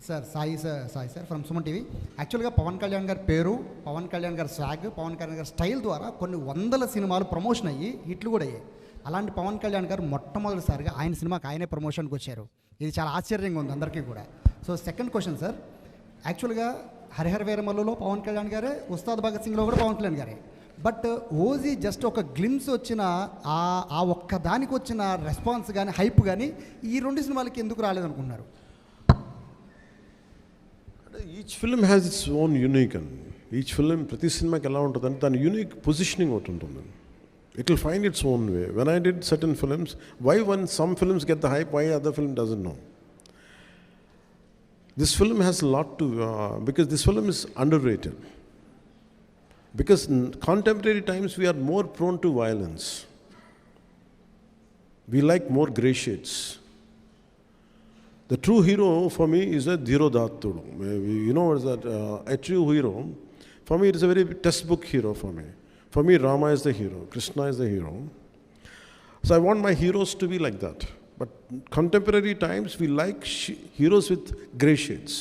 Sir Sai sir from Suman TV. యాక్చువల్గా పవన్ కళ్యాణ్ గారి పేరు, పవన్ కళ్యాణ్ గారి స్వాగ్, పవన్ కళ్యాణ్ గారి స్టైల్ ద్వారా కొన్ని వందల సినిమాలు ప్రమోషన్ అయ్యి హిట్లు కూడా అయ్యాయి. అలాంటి పవన్ కళ్యాణ్ గారు మొట్టమొదటిసారిగా ఆయన సినిమాకి ఆయనే ప్రమోషన్కి వచ్చారు. ఇది చాలా ఆశ్చర్యంగా ఉంది అందరికీ కూడా. సో సెకండ్ క్వశ్చన్ సార్, యాక్చువల్గా హరిహర వీరమల్లులో పవన్ కళ్యాణ్ గారే, ఉస్తాద్ భగత్ సింగ్లో కూడా పవన్ కళ్యాణ్ గారే. బట్ ఓజీ జస్ట్ ఒక గ్లిమ్స్ వచ్చిన ఆ ఒక్క దానికి వచ్చిన రెస్పాన్స్ కానీ హైప్ కానీ ఈ రెండు సినిమాలకి ఎందుకు రాలేదనుకుంటున్నారు? Each film has its own unique and each film ప్రతి సినిమాకి ఎలా ఉంటుందంటే దాని యూనిక్ పొజిషనింగ్ ఒకటి ఉంటుంది. It will find its own way. When I did certain films, why when some films get the hype, why other film doesn't know? This film has a lot to, because this film is underrated. Because in contemporary times we are more prone to violence. We like more grey shades. The true hero for me is a Dhirodhattudu. You know what is that? A true hero, for me it is a very textbook hero for me. For me, Rama is the hero, Krishna is the hero. So I want my heroes to be like that. But contemporary times, we like heroes with grey shades.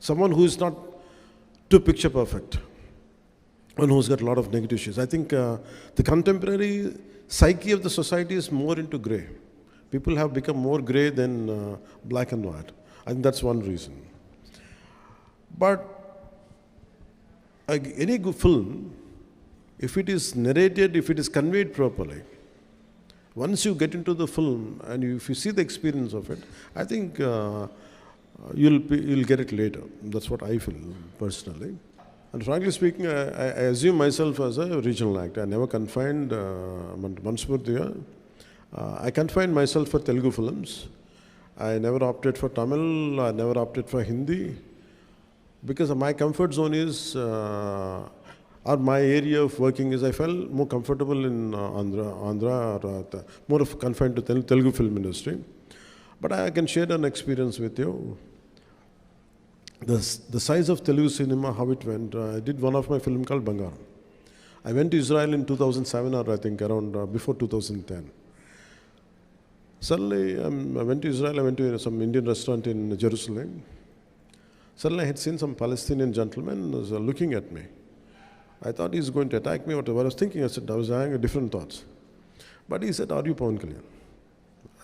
Someone who is not too picture perfect. One who's got a lot of negative shades. I think the contemporary psyche of the society is more into grey. People have become more grey than black and white. I think that's one reason. But any good film, if it is narrated, if it is conveyed properly, once you get into the film and if you see the experience of it, I think you'll get it later. That's what I feel personally. And frankly speaking, I assume myself as a regional actor. I never confined Manspurtiya. I confined myself for Telugu films. I never opted for Tamil. I never opted for Hindi. Because my comfort zone is or my area of working is I felt more comfortable in Andhra or more of confined to Telugu film industry. But I can share an experience with you. The size of Telugu cinema, how it went. I did one of my film called Bangaram. I went to Israel in 2007 or I think around before 2010. Suddenly I went to Israel, I went to some Indian restaurant in Jerusalem. Suddenly I had seen some Palestinian gentleman was looking at me. I thought he's going to attack me, whatever. I was thinking, I was having different thoughts. But he said, "Are you Pawan Kalyan?"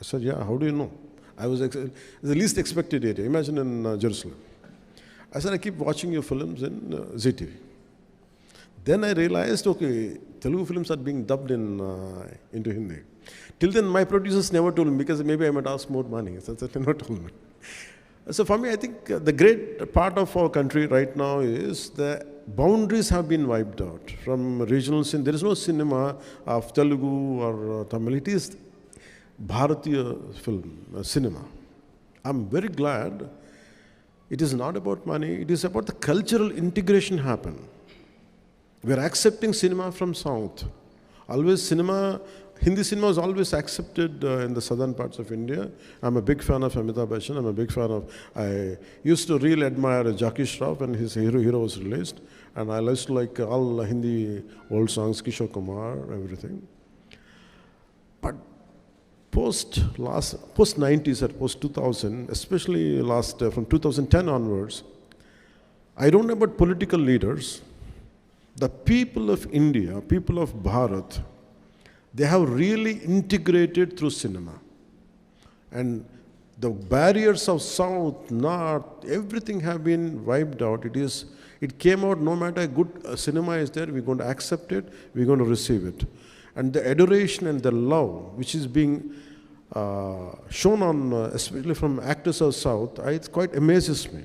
I said, "Yeah, how do you know?" I was the least expected area. Imagine in Jerusalem. I said, "I keep watching your films in ZTV." Then I realized, okay, Telugu films are being dubbed into Hindi. Till then, my producers never told me because maybe I might ask more money. So they never told me. So for me, I think the great part of our country right now is the boundaries have been wiped out from regional cinema. There is no cinema of Telugu or Tamil. It is Bharatiya film, cinema. I'm very glad it is not about money. It is about the cultural integration happen. We are accepting cinema from South. Always cinema, Hindi cinema is always accepted in the southern parts of India. I'm a big fan of Amitabh Bachchan. I'm a big fan of, I used to really admire Jackie Shroff when his Hero was released. And I used to like all Hindi old songs, Kishore Kumar, everything. But post 90s or post 2000, especially from 2010 onwards, I don't know about political leaders. The people of India, people of Bharat, they have really integrated through cinema. And the barriers of South, North, everything have been wiped out. It came out no matter good cinema is there, we're going to accept it, we're going to receive it. And the adoration and the love which is being shown on, especially from actors of South, it quite amazes me.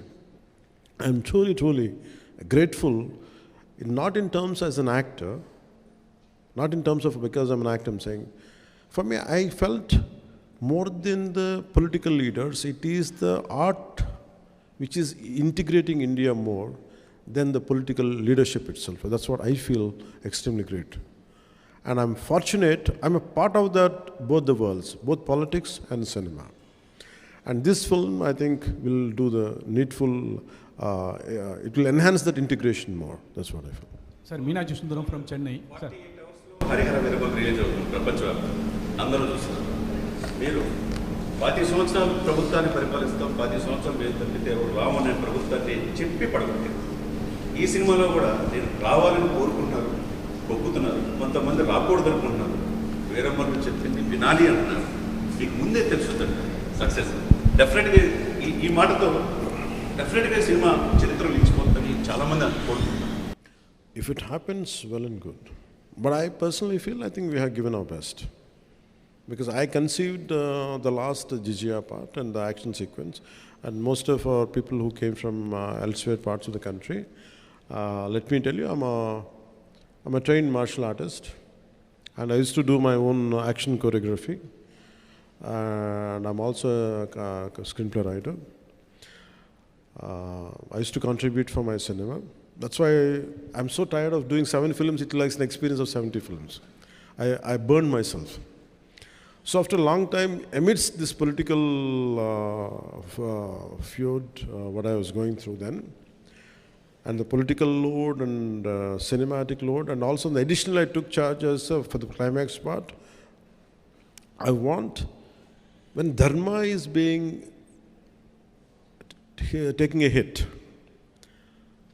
I'm truly, truly grateful, not in terms as an actor, not in terms of because I'm an actor, I'm saying. For me, I felt more than the political leaders, it is the art which is integrating India more than the political leadership itself. That's what I feel extremely great. And I'm fortunate, I'm a part of that, both the worlds, both politics and cinema. And this film, I think, will do the needful, it will enhance that integration more. That's what I feel. Sir, Meenakshi Sundaram from Chennai. Sir. Harihara Veeramallu release అవుతుంది ప్రపంచవ్యాప్తంగా అందరూ చూస్తున్నారు. మీరు 10 సంవత్సరాలు ప్రభుత్వాన్ని పరిపాలిస్తాం, 10 సంవత్సరాలు మేము తప్పితే రామనే ప్రభుత్వాన్ని చెప్పి పడగొట్టారు. ఈ సినిమాలో కూడా నేను రావాలని కోరుకుంటున్నారు, ఒప్పుతున్నారు, కొంతమంది రాకూడదు అనుకుంటున్నారు. వీరమ్మను చెప్పింది వినాలి అంటున్నారు. మీకు ముందే తెలుసుదండి సక్సెస్ డెఫినెట్గా. ఈ మాటతో డెఫినెట్గా సినిమా చరిత్రలో నిలిచిపోతుందని చాలామంది అనుకుంటున్నారు. If it happens, well and good. But I personally feel, I think we have given our best. Because I conceived the last Jijia part and the action sequence, and most of our people who came from elsewhere parts of the country. Let me tell you, I'm a trained martial artist, and I used to do my own action choreography, and I'm also a screenplay writer. I used to contribute for my cinema. That's why I'm so tired of doing 7 films. It likes an experience of 70 films. I burned myself. So after a long time, amidst this political feud, what I was going through then, and the political load and cinematic load, and also the additional I took charge as for the climax part, I want, when Dharma is being taking a hit,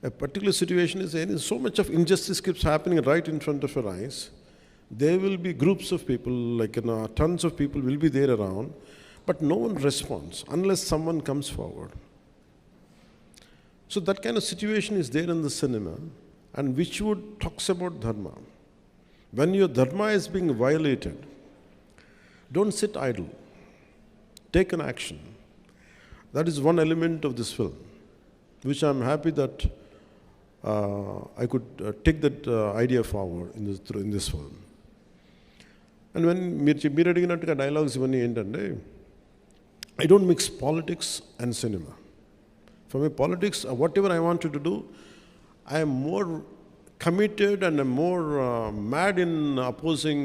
a particular situation is ending, so much of injustice keeps happening right in front of your eyes. There will be groups of people, like tons of people will be there around, but no one responds unless someone comes forward. So that kind of situation is there in the cinema, and which would talks about Dharma. When your Dharma is being violated, don't sit idle. Take an action. That is one element of this film, which I'm happy that I could take that idea forward in this film. And when మీరు అడిగినట్టుగా dialogues ఇవన్నీ ఏంటంటే, I don't mix politics and cinema. For me, politics, whatever I wanted to do, I am more committed and I'm more mad in opposing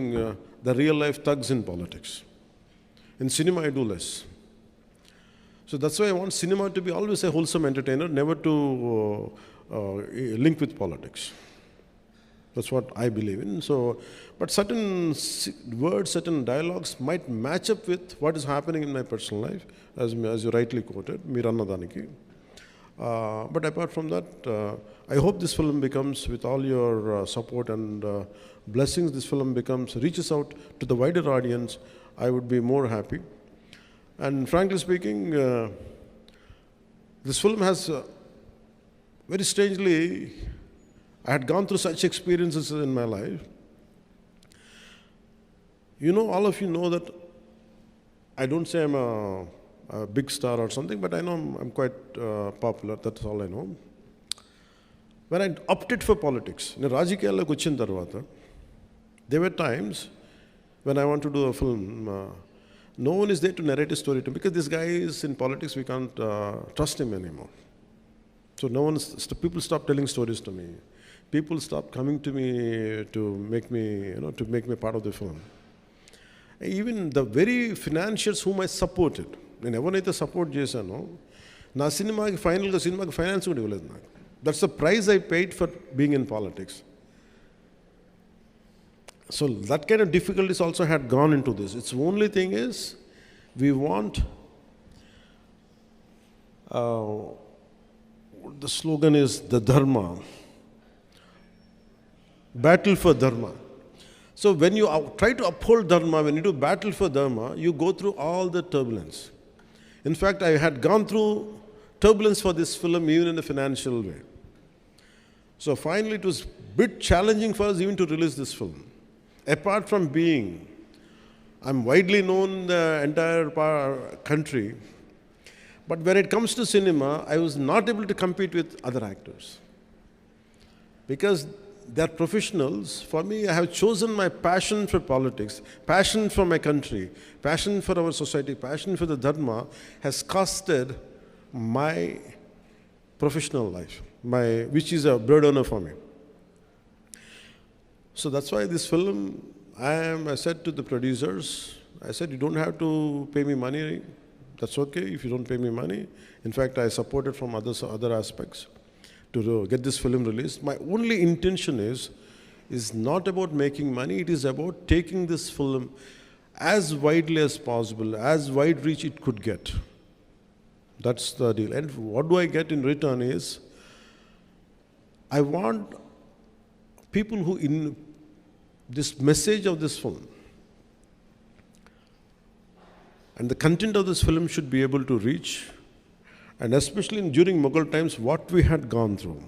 the real life thugs in politics. In cinema, I do less. So that's why I want cinema to be always a wholesome entertainer, never to link with politics. That's what I believe in. So, but certain words, certain dialogues might match up with what is happening in my personal life, as you rightly quoted, Mirannadaniki. But apart from that, I hope this film becomes, with all your support and blessings, this film reaches out to the wider audience. I would be more happy. And frankly speaking, this film has, very strangely, I had gone through such experiences in my life. You know, all of you know that I don't say I'm a big star or something, but I know I'm quite popular. That's all I know. When I opted for politics, in Rajikiyalloki vachin tarvata, there were times when I want to do a film, no one is there to narrate a story to me, because this guy is in politics, we can't trust him anymore. So people stop telling stories to me. People stop coming to me to make me part of the film. Even the very financiers whom I supported, నేను ఎవరినైతే support చేశానో, నా సినిమాకి finance కూడా ఇవ్వలేదు నాకు. That's the prize I paid for being in politics. So that kind of difficulties also had gone into this. Its only thing is, we want, the slogan is the Dharma, battle for Dharma. So when you try to uphold Dharma, when you do battle for Dharma, you go through all the turbulence. In fact, I had gone through turbulence for this film even in a financial way. So finally it was a bit challenging for us even to release this film. Apart from being, I'm widely known in the entire country, but when it comes to cinema, I was not able to compete with other actors. Because they're professionals. For me, I have chosen my passion for politics, passion for my country, passion for our society, passion for the Dharma has costed my professional life, which is a burden for me. So that's why this film, I said to the producers, I said, you don't have to pay me money. That's okay if you don't pay me money. In fact, I supported from other aspects to get this film released. My only intention is not about making money. It is about taking this film as widely as possible, as wide reach it could get. That's the deal. And what do I get in return is, I want people who in this message of this film and the content of this film should be able to reach, and especially during Mughal times, what we had gone through.